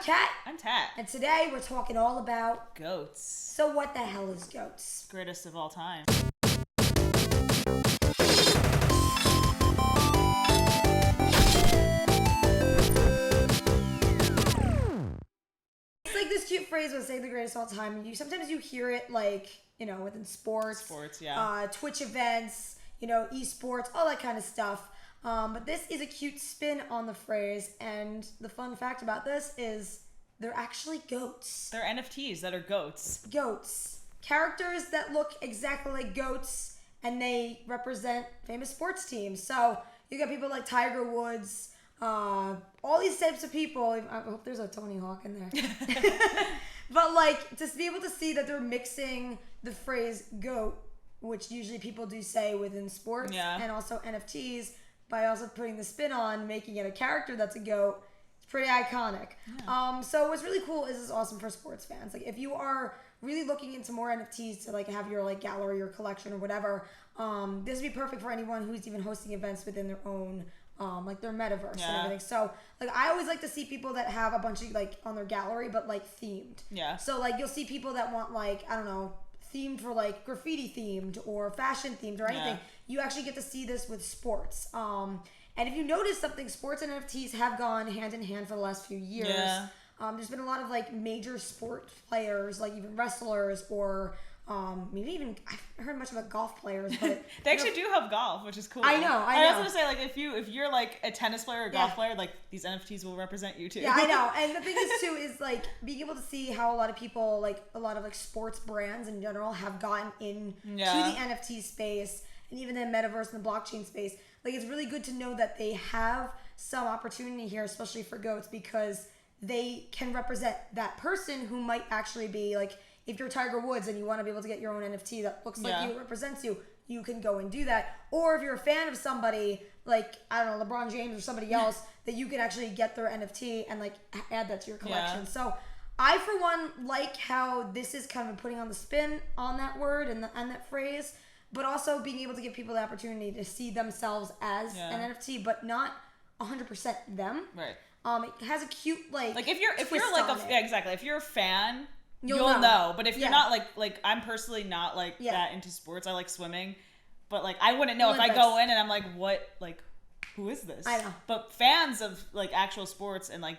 Kat. I'm Tat. And today we're talking all about goats. So what the hell is goats? Greatest of all time. It's like this cute phrase with saying the greatest of all time. And sometimes you hear it like, within sports. Sports, yeah. Twitch events, esports, all that kind of stuff. But this is a cute spin on the phrase. And the fun fact about this is they're actually goats. They're NFTs that are goats. Goats. Characters that look exactly like goats, and they represent famous sports teams. So you got people like Tiger Woods, all these types of people. I hope there's a Tony Hawk in there. But like, to be able to see that they're mixing the phrase goat, which usually people do say within sports, and also NFTs, by also putting the spin on, making it a character that's a goat. Pretty iconic. Yeah. So what's really cool is it's awesome for sports fans. Like if you are really looking into more NFTs to like have your like gallery or collection or whatever, this would be perfect for anyone who's even hosting events within their own like their metaverse and everything. So like I always like to see people that have a bunch of like on their gallery but like themed. Yeah. So like you'll see people that want like, I don't know, themed for like graffiti themed or fashion themed or anything. You actually get to see this with sports. And if you notice something, sports and NFTs have gone hand in hand for the last few years. Yeah. There's been a lot of like major sport players, like even wrestlers or maybe even, I haven't heard much about golf players, but they actually do have golf, which is cool. I know. I was gonna say like if you're like a tennis player or a golf player, like these NFTs will represent you too. Yeah, I know. And the thing is too is like being able to see how a lot of people, like a lot of like sports brands in general, have gotten into the NFT space and even the metaverse and the blockchain space. Like, it's really good to know that they have some opportunity here, especially for goats, because they can represent that person who might actually be, like, if you're Tiger Woods and you want to be able to get your own NFT that looks like you, represents you, you can go and do that. Or if you're a fan of somebody, like, I don't know, LeBron James or somebody else, that you can actually get their NFT and, like, add that to your collection. Yeah. So, I, for one, like how this is kind of putting on the spin on that word and that phrase, but also being able to give people the opportunity to see themselves as an NFT, but not 100% them. Right. It has a cute like if you're like exactly. If you're a fan, you'll know. But if you're not like I'm personally not like that into sports. I like swimming, but like I wouldn't know Olympics. If I go in and I'm like, what, like, who is this? I know. But fans of like actual sports and like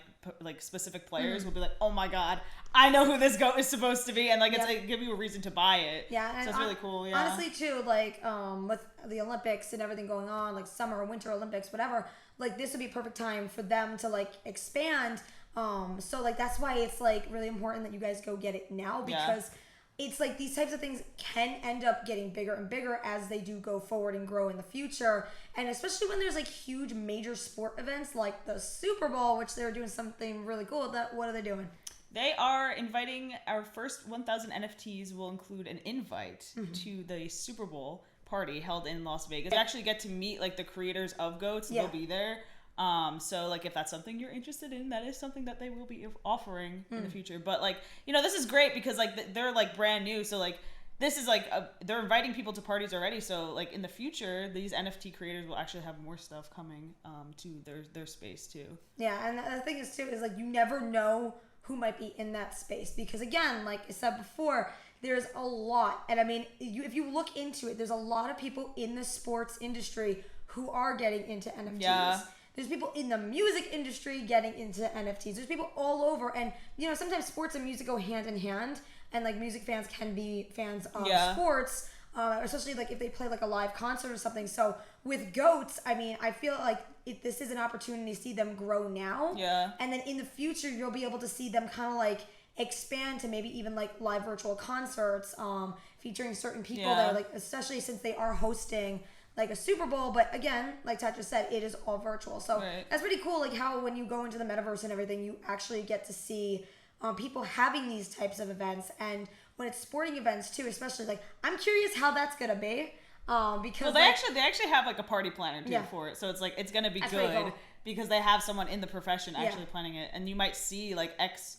specific players will be like, oh my god, I know who this goat is supposed to be, and like it's like give you a reason to buy it. Yeah, and so it's really cool. Yeah, honestly too, like with the Olympics and everything going on, like summer or winter Olympics, whatever. Like this would be a perfect time for them to like expand. So like that's why it's like really important that you guys go get it now, because it's like these types of things can end up getting bigger and bigger as they do go forward and grow in the future. And especially when there's like huge major sport events like the Super Bowl, which they're doing something really cool. What are they doing? They are inviting, our first 1,000 NFTs will include an invite to the Super Bowl party held in Las Vegas. You actually get to meet like the creators of goats. They'll be there. So like if that's something you're interested in, that is something that they will be offering in the future. But like, this is great because like they're like brand new. So like this is like they're inviting people to parties already. So like in the future, these NFT creators will actually have more stuff coming to their space too. Yeah, and the thing is too is like you never know who might be in that space, because again, like I said before, there's a lot. And I mean, if you look into it, there's a lot of people in the sports industry who are getting into NFTs. Yeah. There's people in the music industry getting into NFTs. There's people all over. And, sometimes sports and music go hand in hand. And, like, music fans can be fans of sports, especially, like, if they play, like, a live concert or something. So, with goats, I mean, I feel like this is an opportunity to see them grow now. Yeah. And then in the future, you'll be able to see them kind of, like, expand to maybe even, like, live virtual concerts featuring certain people that are, like, especially since they are hosting like a Super Bowl, but again, like Tat just said, it is all virtual. So that's pretty cool, like how when you go into the metaverse and everything, you actually get to see people having these types of events. And when it's sporting events too, especially, like I'm curious how that's gonna be. Because they actually have like a party planner too for it. So it's like it's gonna be good because they have someone in the profession actually planning it. And you might see like X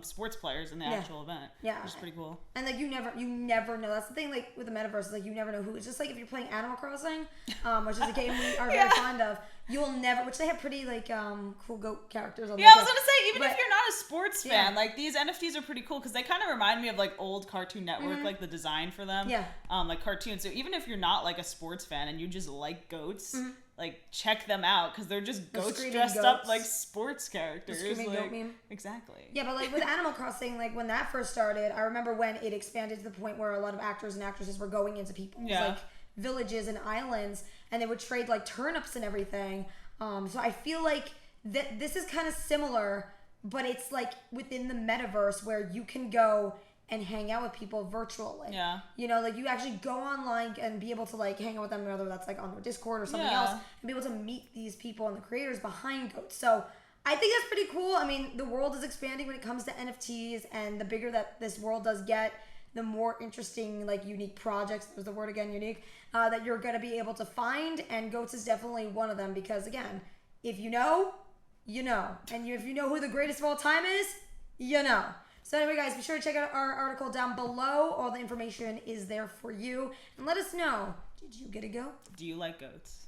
sports players in the actual event. Yeah. Which is pretty cool. And like you never know. That's the thing like with the metaverse, is like you never know who. It's just like if you're playing Animal Crossing, which is a game we are very fond of, you'll never, which they have pretty like cool goat characters on I was gonna say, even if you're not a sports fan, like these NFTs are pretty cool because they kind of remind me of like old Cartoon Network, like the design for them. Yeah. Like cartoons. So even if you're not like a sports fan and you just like goats, like check them out because they're just goats dressed up like sports characters. The screaming like, goat meme. Exactly. Yeah, but like with Animal Crossing, like when that first started, I remember when it expanded to the point where a lot of actors and actresses were going into people's like villages and islands, and they would trade like turnips and everything. So I feel like that this is kind of similar, but it's like within the metaverse where you can go and hang out with people virtually. Yeah. You know, like you actually go online and be able to like hang out with them, whether that's like on their Discord or something else, and be able to meet these people and the creators behind Goats. So I think that's pretty cool. I mean, the world is expanding when it comes to NFTs, and the bigger that this world does get, the more interesting, like unique projects, there's the word again, unique, that you're going to be able to find. And Goats is definitely one of them because, again, if you know, you know. And if you know who the greatest of all time is, you know. So anyway, guys, be sure to check out our article down below. All the information is there for you. And let us know, did you get a goat? Do you like goats?